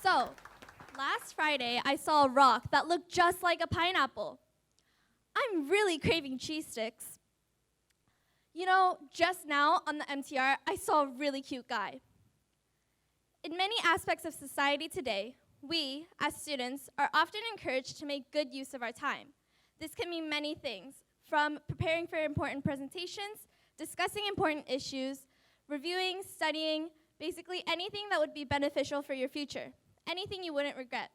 So, last Friday, I saw a rock that looked just like a pineapple. I'm really craving cheese sticks. You know, just now on the MTR, I saw a really cute guy. In many aspects of society today, we, as students, are often encouraged to make good use of our time. This can mean many things, from preparing for important presentations, discussing important issues, reviewing, studying, basically anything that would be beneficial for your future, anything you wouldn't regret.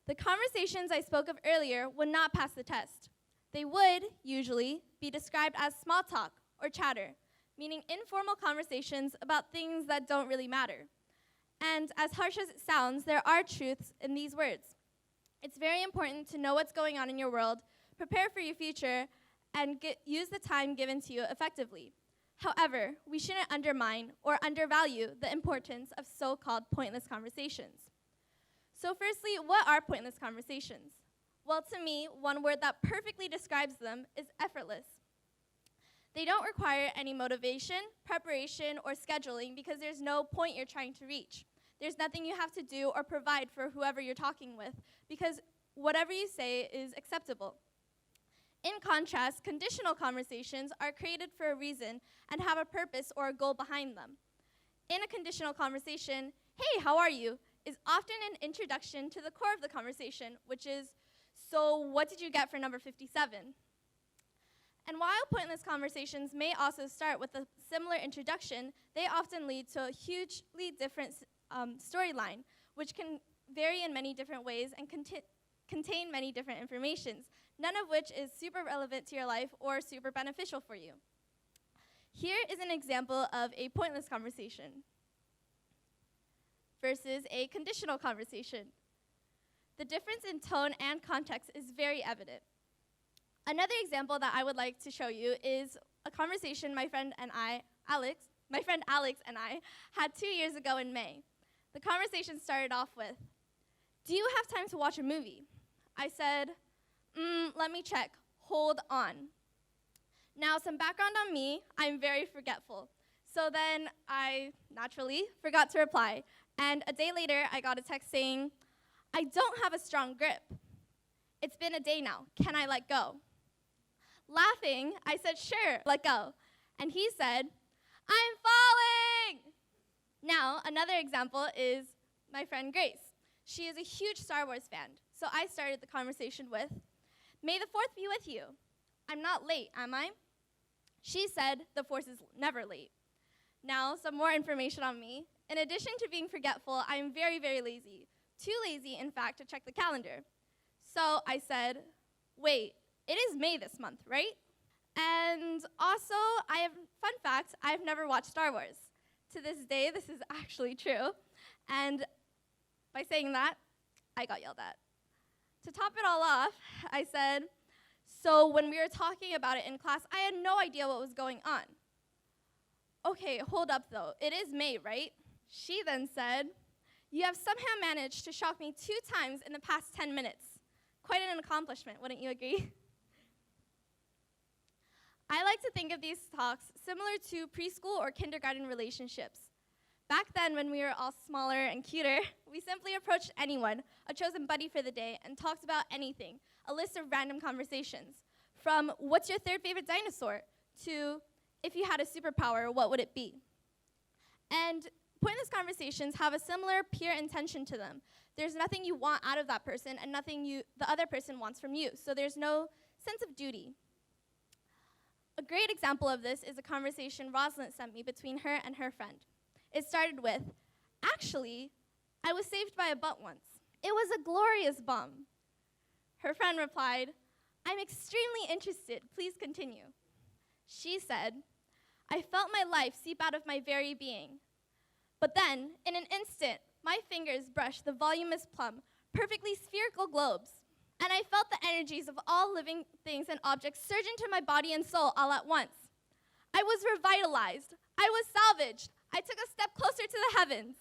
The conversations I spoke of earlier would not pass the test. They would, usually, be described as small talk or chatter, meaning informal conversations about things that don't really matter. And as harsh as it sounds, there are truths in these words. It's very important to know what's going on in your world, prepare for your future, and use the time given to you effectively. However, we shouldn't undermine or undervalue the importance of so-called pointless conversations. So firstly, what are pointless conversations? Well, to me, one word that perfectly describes them is effortless. They don't require any motivation, preparation, or scheduling because there's no point you're trying to reach. There's nothing you have to do or provide for whoever you're talking with because whatever you say is acceptable. In contrast, conditional conversations are created for a reason and have a purpose or a goal behind them. In a conditional conversation, "Hey, how are you?" is often an introduction to the core of the conversation, which is, "So what did you get for number 57? And while pointless conversations may also start with a similar introduction, they often lead to a hugely different storyline, which can vary in many different ways and contain many different informations, none of which is super relevant to your life or super beneficial for you. Here is an example of a pointless conversation versus a conditional conversation. The difference in tone and context is very evident. Another example that I would like to show you is a conversation my friend Alex and I had 2 years ago in May. The conversation started off with, "Do you have time to watch a movie?" I said, "Let me check. Hold on." Now, some background on me, I'm very forgetful. So then I naturally forgot to reply. And a day later, I got a text saying, "I don't have a strong grip. It's been a day now. Can I let go?" Laughing, I said, "Sure, let go." And he said, "I'm falling." Now, another example is my friend Grace. She is a huge Star Wars fan. So I started the conversation with, "May the 4th be with you. I'm not late, am I?" She said, "The Force is never late." Now, some more information on me. In addition to being forgetful, I am very, very lazy. Too lazy, in fact, to check the calendar. So I said, "Wait, it is May this month, right?" And also, fun fact, I've never watched Star Wars. To this day, this is actually true. And by saying that, I got yelled at. To top it all off, I said, "So when we were talking about it in class, I had no idea what was going on." "Okay, hold up though, it is May, right?" She then said, "You have somehow managed to shock me 2 times in the past 10 minutes. Quite an accomplishment, wouldn't you agree?" I like to think of these talks similar to preschool or kindergarten relationships. Back then, when we were all smaller and cuter, we simply approached anyone, a chosen buddy for the day, and talked about anything, a list of random conversations. From, "What's your 3rd favorite dinosaur?" to, "If you had a superpower, what would it be?" And pointless conversations have a similar pure intention to them. There's nothing you want out of that person and nothing the other person wants from you, so there's no sense of duty. A great example of this is a conversation Rosalind sent me between her and her friend. It started with, "Actually, I was saved by a butt once. It was a glorious bum." Her friend replied, "I'm extremely interested. Please continue." She said, "I felt my life seep out of my very being. But then, in an instant, my fingers brushed the voluminous plumb, perfectly spherical globes, and I felt the energies of all living things and objects surge into my body and soul all at once. I was revitalized. I was salvaged. I took a step closer to the heavens."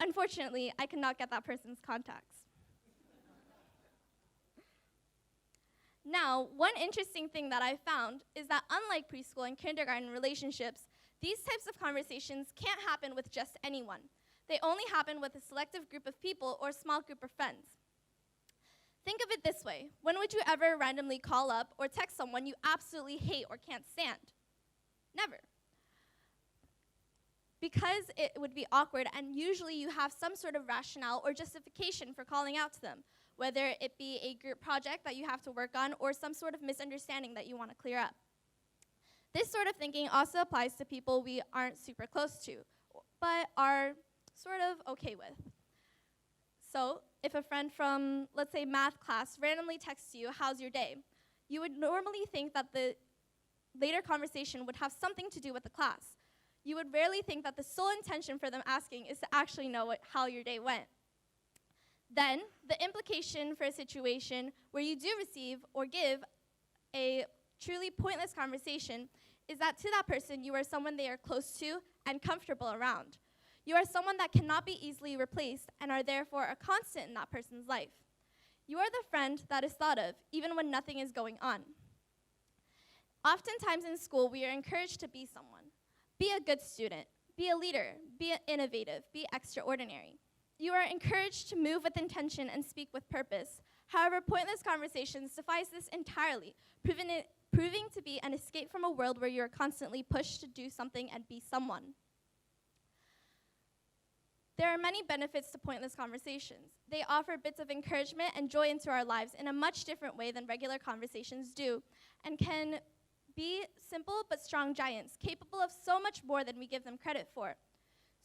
Unfortunately, I could not get that person's contacts. Now, one interesting thing that I found is that unlike preschool and kindergarten relationships, these types of conversations can't happen with just anyone. They only happen with a selective group of people or small group of friends. Think of it this way. When would you ever randomly call up or text someone you absolutely hate or can't stand? Never. Because it would be awkward, and usually you have some sort of rationale or justification for calling out to them, whether it be a group project that you have to work on or some sort of misunderstanding that you want to clear up. This sort of thinking also applies to people we aren't super close to, but are sort of okay with. So, if a friend from, let's say, math class randomly texts you, "How's your day?" you would normally think that the later conversation would have something to do with the class. You would rarely think that the sole intention for them asking is to actually know how your day went. Then, the implication for a situation where you do receive or give a truly pointless conversation is that to that person, you are someone they are close to and comfortable around. You are someone that cannot be easily replaced and are therefore a constant in that person's life. You are the friend that is thought of, even when nothing is going on. Oftentimes in school, we are encouraged to be someone. Be a good student, be a leader, be innovative, be extraordinary. You are encouraged to move with intention and speak with purpose. However, pointless conversations defies this entirely, proving to be an escape from a world where you are constantly pushed to do something and be someone. There are many benefits to pointless conversations. They offer bits of encouragement and joy into our lives in a much different way than regular conversations do, and can be simple but strong giants, capable of so much more than we give them credit for.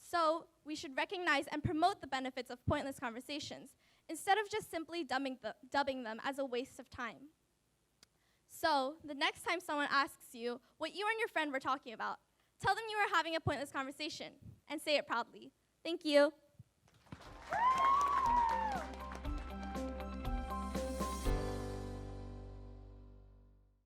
So, we should recognize and promote the benefits of pointless conversations, instead of just simply dubbing them as a waste of time. So, the next time someone asks you what you and your friend were talking about, tell them you were having a pointless conversation, and say it proudly. Thank you.